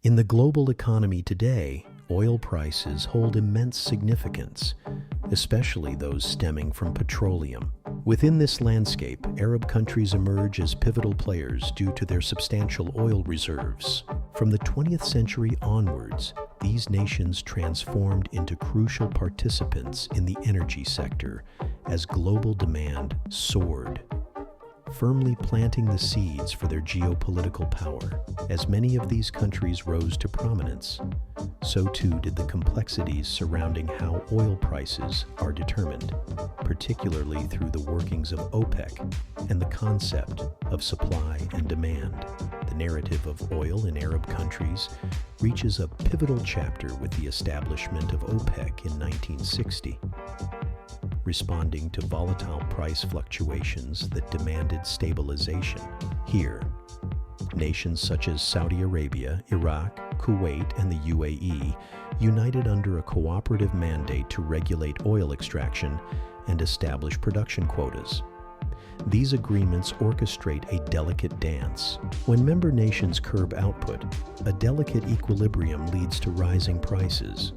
In the global economy today, oil prices hold immense significance, especially those stemming from petroleum. Within this landscape, Arab countries emerge as pivotal players due to their substantial oil reserves. From the 20th century onwards, these nations transformed into crucial participants in the energy sector as global demand soared, firmly planting the seeds for their geopolitical power. As many of these countries rose to prominence, so too did the complexities surrounding how oil prices are determined, particularly through the workings of OPEC and the concept of supply and demand. The narrative of oil in Arab countries reaches a pivotal chapter with the establishment of OPEC in 1960. Responding to volatile price fluctuations that demanded stabilization. Here, nations such as Saudi Arabia, Iraq, Kuwait, and the UAE united under a cooperative mandate to regulate oil extraction and establish production quotas. These agreements orchestrate a delicate dance. When member nations curb output, a delicate equilibrium leads to rising prices,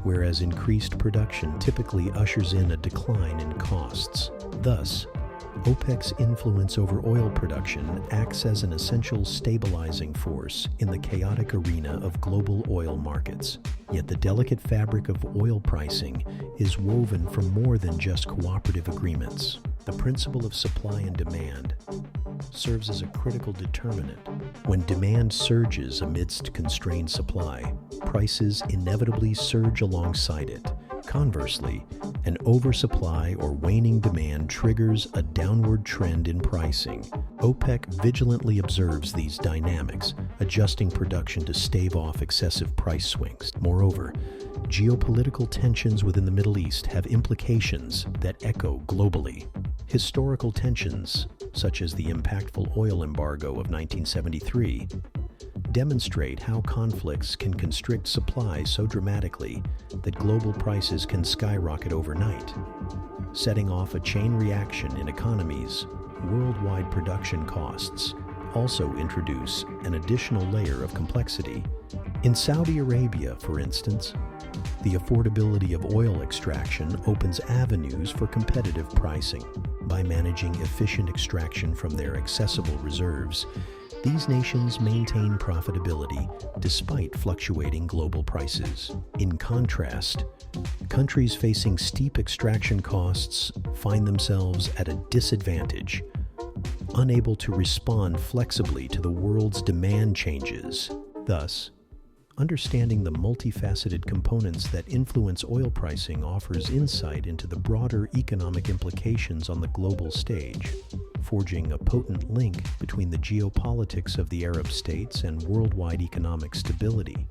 whereas increased production typically ushers in a decline in costs. Thus, OPEC's influence over oil production acts as an essential stabilizing force in the chaotic arena of global oil markets. Yet the delicate fabric of oil pricing is woven from more than just cooperative agreements. The principle of supply and demand serves as a critical determinant. When demand surges amidst constrained supply, prices inevitably surge alongside it. Conversely, an oversupply or waning demand triggers a downward trend in pricing. OPEC vigilantly observes these dynamics, adjusting production to stave off excessive price swings. Moreover, geopolitical tensions within the Middle East have implications that echo globally. Historical tensions, such as the impactful oil embargo of 1973, demonstrate how conflicts can constrict supply so dramatically that global prices can skyrocket overnight. Setting off a chain reaction in economies, worldwide production costs also introduce an additional layer of complexity. In Saudi Arabia, for instance, the affordability of oil extraction opens avenues for competitive pricing. By managing efficient extraction from their accessible reserves, these nations maintain profitability despite fluctuating global prices. In contrast, countries facing steep extraction costs find themselves at a disadvantage, unable to respond flexibly to the world's demand changes. Thus, understanding the multifaceted components that influence oil pricing offers insight into the broader economic implications on the global stage, forging a potent link between the geopolitics of the Arab states and worldwide economic stability.